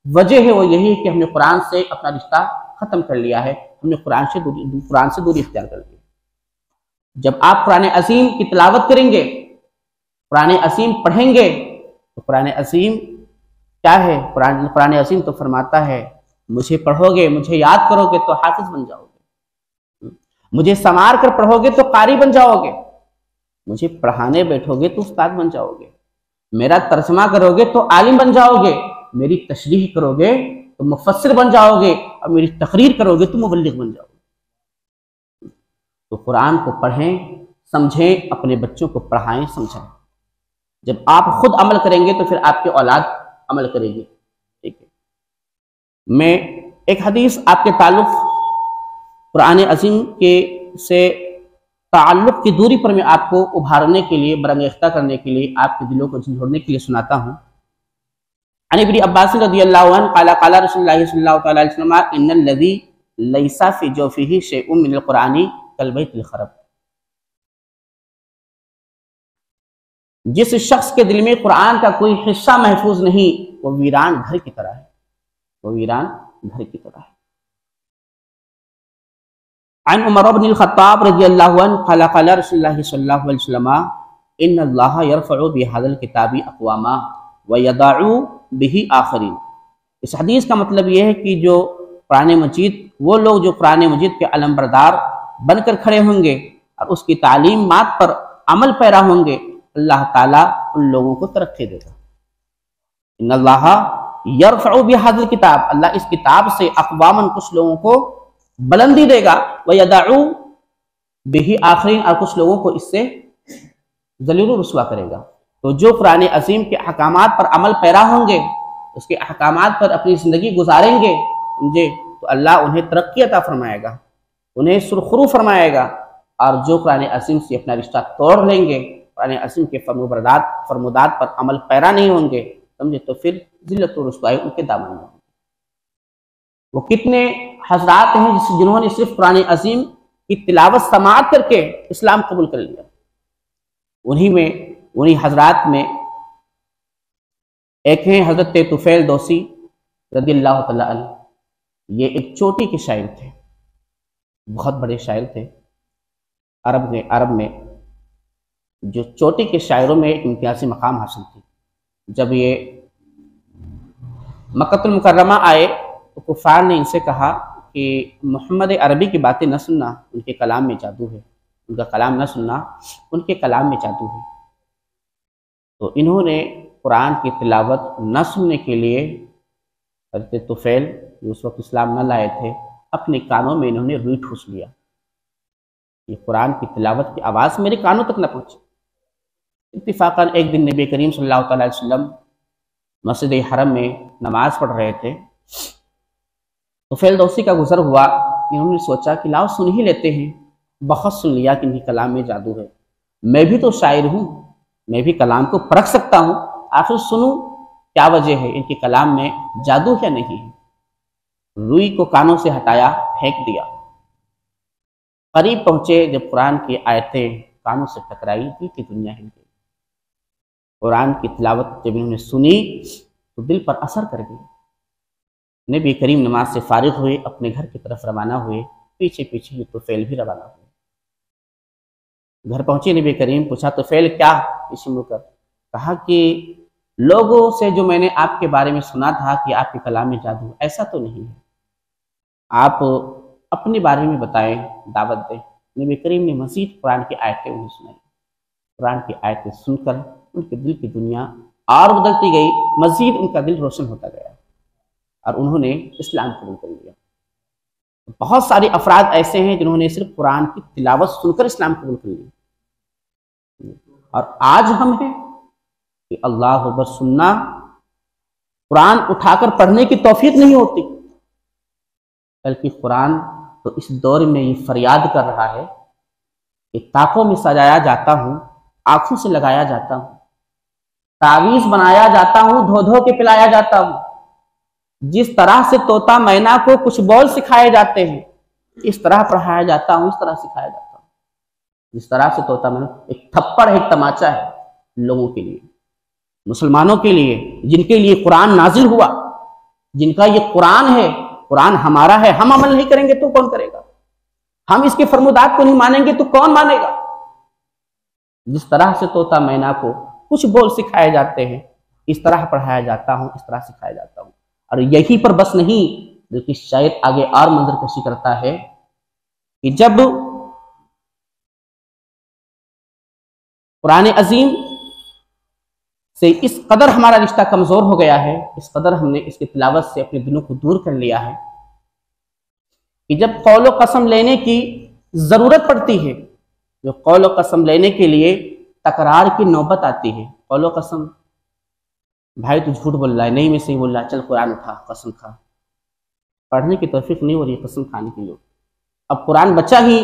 وجہ ہے وہ یہی ہے کہ ہم نے قرآن سے اپنا رشتہ ختم کر لیا ہے، ہم نے قرآن سے دوری اختیار کر لی۔ جب آپ قرآن عظیم کی تلاوت کریں گے، قرآن عظیم پڑھیں گے، تو قرآن عظیم کیا ہے؟ قرآن عظیم تو فرماتا ہے مجھے پڑھو گے، مجھے یاد کرو گے تو حافظ بن جاؤ گے، مجھے سنوار کر پڑھو گے تو قاری بن جاؤ گے، مجھے پڑھانے بیٹھو گے تو استاد بن جاؤ گے، میرا ترجمہ کرو گے تو عالم بن جاؤ گے، میری تشریح کرو گے تو مفسر بن جاؤ گے، اور میری تقریر کرو گے تو مبلغ بن جاؤ گے۔ تو قرآن کو پڑھیں، سمجھیں، اپنے بچوں کو پڑھائیں، سمجھائیں۔ جب آپ خود عمل کریں گے تو پھر آپ کے اولاد عمل کرے گی۔ ٹھیک ہے، میں ایک حدیث آپ کے تعلق قرآن عظیم کے سے تعلق کی دوری پر میں آپ کو ابھارنے کے لیے، برانگیختہ کرنے کے لیے، آپ کے دلوں کو جھنجھوڑنے کے لیے سناتا ہوں۔ عن ابن عباس رضی اللہ عنہ قال قال رسول اللہ صلی اللہ تعالی علیہ وسلم ان الذی لیس فی جوفہ شیء من القرآن کالبیت الخرب، جس شخص کے دل میں قرآن کا کوئی حصہ محفوظ نہیں وہ ویران گھر کی طرح ہے، وہ ویران گھر کی طرح ہے۔ عن عمر بن الخطاب رضی اللہ عنہ قال قال رسول اللہ صلی اللہ علیہ وسلم ان اللہ یرفع بهذا الکتاب اقواما ویضع به آخرین، اس حدیث کا مطلب یہ ہے کہ جو قرآن مجید، وہ لوگ جو قرآن مجید کے علمبردار بن کر کھڑے ہوں گے اور اس کی تعلیمات پر عمل پیرا ہوں گے، اللہ تعالیٰ ان لوگوں کو ترقی دے گا۔ ان اللہ یرفع بہذا الکتاب، اللہ اس کتاب سے اقواما کچھ لوگوں کو بلندی دے گا، ویدعو بہ آخرین، اور کچھ لوگوں کو اس سے ذلیل و رسوا کرے گا۔ تو جو قرآن عظیم کے احکامات پر عمل پیرا ہوں گے، اس کے احکامات پر اپنی زندگی گزاریں گے سمجھے، تو اللہ انہیں ترقی عطا فرمائے گا، انہیں سرخرو فرمائے گا۔ اور جو قرآن عظیم سے اپنا رشتہ توڑ لیں گے، قرآن عظیم کے فرمودات پر عمل پیرا نہیں ہوں گے سمجھے، تو پھر ذلت و رسوائی ان کے دامن میں ہوں گے۔ وہ کتنے حضرات ہیں جنہوں نے صرف قرآن عظیم کی تلاوت سماعت کر کے اسلام قبول کر لیا۔ انہی حضرات میں ایک ہیں حضرت طفیل دوسی رضی اللہ تعالیٰ عنہ۔ یہ ایک چوٹی کے شاعر تھے، بہت بڑے شاعر تھے۔ عرب میں جو چوٹی کے شاعروں میں ایک امتیازی مقام حاصل تھی۔ جب یہ مکہ المکرمہ آئے تو کفار نے ان سے کہا کہ محمد عربی کی باتیں نہ سننا، ان کے کلام میں جادو ہے، ان کا کلام نہ سننا، ان کے کلام میں جادو ہے۔ تو انہوں نے قرآن کی تلاوت نہ سننے کے لیے حضرت طفیل جو اس وقت اسلام نہ لائے تھے، اپنے کانوں میں انہوں نے روئی ٹھوس لیا، یہ قرآن کی تلاوت کی آواز میرے کانوں تک نہ پہنچی۔ اتفاقاً ایک دن نبی کریم صلی اللہ تعالیٰ علیہ وسلم مسجد حرم میں نماز پڑھ رہے تھے، طفیل دوسی کا گزر ہوا۔ انہوں نے سوچا کہ لاؤ سن ہی لیتے ہیں، بہت سن لیا کہ ان کے کلام میں جادو ہے، میں بھی تو شاعر ہوں، میں بھی کلام کو پرکھ سکتا ہوں، آخر سنوں کیا وجہ ہے، ان کے کلام میں جادو کیا نہیں ہے۔ روئی کو کانوں سے ہٹایا، پھینک دیا۔ قریب پہنچے، جب قرآن کی آیتیں کانوں سے ٹکرائی، دل کی دنیا ہل گئی۔ قرآن کی تلاوت جب انہوں نے سنی تو دل پر اثر کر گئی۔ نبی کریم نماز سے فارغ ہوئے، اپنے گھر کی طرف روانہ ہوئے، پیچھے پیچھے یہ طفیل بھی روانہ ہوئے۔ گھر پہنچے نبی کریم، پوچھا طفیل کیا؟ پیچھے مڑ کر کہا کہ لوگوں سے جو میں نے آپ کے بارے میں سنا تھا کہ آپ کے کلام میں جادو، ایسا تو نہیں ہے، آپ اپنے بارے میں بتائیں، دعوت دیں۔ نبی کریم نے مزید قرآن کی آیتیں انہیں سنائی۔ قرآن کی آیتیں سن کر ان کے دل کی دنیا اور بدلتی گئی، مزید ان کا دل روشن ہوتا گیا اور انہوں نے اسلام قبول کر لیا۔ بہت سارے افراد ایسے ہیں جنہوں نے صرف قرآن کی تلاوت سن کر اسلام قبول کر لیا، اور آج ہم ہیں کہ اللہ اکبر سننا، قرآن اٹھا کر پڑھنے کی توفیق نہیں ہوتی، بلکہ قرآن تو اس دور میں یہ فریاد کر رہا ہے کہ طاقوں میں سجایا جاتا ہوں، آنکھوں سے لگایا جاتا ہوں، تعویذ بنایا جاتا ہوں، دھو دھو کے پلایا جاتا ہوں۔ جس طرح سے طوطا مینا کو کچھ بول سکھائے جاتے ہیں، اس طرح پڑھایا جاتا ہوں، اس طرح سکھایا جاتا ہوں۔ جس طرح سے طوطا مینا ایک تھپڑ ہے، ایک تماچا ہے لوگوں کے لیے، مسلمانوں کے لیے، جن کے لیے قرآن نازل ہوا، جن کا یہ قرآن ہے، قرآن ہمارا ہے، ہم عمل نہیں کریں گے تو کون کرے گا؟ ہم اس کے فرمودات کو نہیں مانیں گے تو کون مانے گا؟ جس طرح سے طوطا مینا کو کچھ بول سکھائے جاتے ہیں، اس طرح پڑھایا جاتا ہوں، اس طرح سکھایا جاتا ہوں۔ اور یہی پر بس نہیں، بلکہ شاید آگے اور منظر کشی کرتا ہے کہ جب قرآن عظیم سے اس قدر ہمارا رشتہ کمزور ہو گیا ہے، اس قدر ہم نے اس کی تلاوت سے اپنے دلوں کو دور کر لیا ہے کہ جب قول و قسم لینے کی ضرورت پڑتی ہے، جو قول و قسم لینے کے لیے تکرار کی نوبت آتی ہے، قول و قسم، بھائی تو جھوٹ بول رہا ہے، نہیں میں صحیح بول رہا، چل قرآن اٹھا، قسم کھا۔ پڑھنے کی توفیق نہیں ہو رہی ہے قسم کھانے کی۔ لوگ اب قرآن بچا ہی،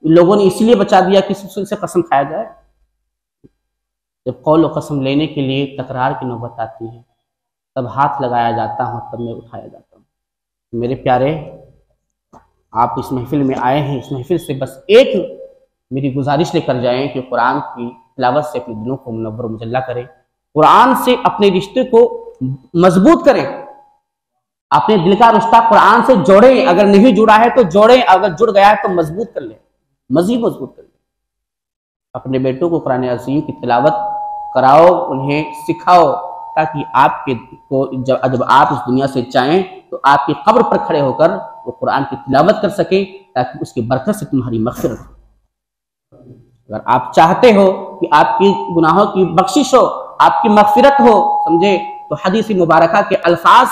لوگوں نے اسی لیے بچا دیا کہ سے قسم کھایا جائے۔ جب قول و قسم لینے کے لیے تکرار کی نوبت آتی ہے، تب ہاتھ لگایا جاتا ہوں، تب میں اٹھایا جاتا ہوں۔ میرے پیارے، آپ اس محفل میں آئے ہیں، اس محفل سے بس ایک میری گزارش لے کر جائیں کہ قرآن کی تلاوت سے اپنے دلوں کو منور و مجلہ کریں، قرآن سے اپنے رشتے کو مضبوط کریں، اپنے دل کا رشتہ قرآن سے جوڑیں، اگر نہیں جڑا ہے تو جوڑیں، اگر جڑ گیا ہے تو مضبوط کر لیں، مزید مضبوط کر لیں۔ اپنے بیٹوں کو قرآن عظیم کی تلاوت کراؤ، انہیں سکھاؤ، تاکہ آپ کے کو جب آپ اس دنیا سے جائیں تو آپ کی قبر پر کھڑے ہو کر وہ قرآن کی تلاوت کر سکیں، تاکہ اس کی برکت سے تمہاری مغفرت ہو۔ اگر آپ چاہتے ہو کہ آپ کی گناہوں کی بخشش ہو، آپ کی مغفرت ہو، سمجھے، تو حدیث مبارکہ کے الفاظ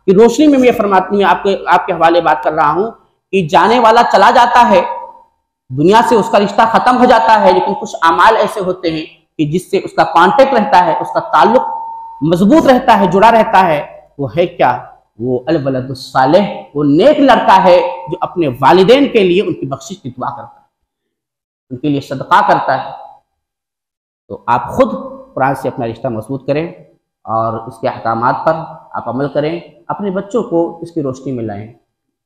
کی روشنی میں یہ فرماتی میں آپ کے حوالے بات کر رہا ہوں کہ جانے والا چلا جاتا ہے، دنیا سے اس کا رشتہ ختم ہو جاتا ہے، لیکن کچھ اعمال ایسے ہوتے ہیں کہ جس سے اس کا کانٹیکٹ رہتا ہے، اس کا تعلق مضبوط رہتا ہے، جڑا رہتا ہے۔ وہ ہے کیا؟ وہ الولد الصالح، وہ نیک لڑکا ہے جو اپنے والدین کے لیے ان کی بخشش کی دعا کرتا ہے، ان کے لیے صدقہ کرتا ہے۔ تو آپ خود قرآن سے اپنا رشتہ مضبوط کریں اور اس کے احکامات پر آپ عمل کریں، اپنے بچوں کو اس کی روشنی میں لائیں،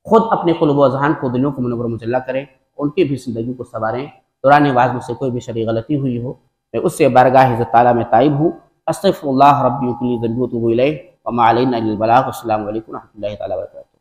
خود اپنے قلوب و اذہان کو، دلوں کو منور مجلہ کریں، ان کی بھی زندگی کو سنواریں۔ دوران واعظ مجھ سے کوئی بھی شرعی غلطی ہوئی ہو، میں اس سے بارگاہ عزت تعالیٰ میں تائب ہوں۔ استغفر اللہ ربی و کلی ذنبی و اتوب الیہ وما علینا الا البلاغ۔ السلام علیکم و رحمۃ اللہ تعالیٰ وبرکاتہ۔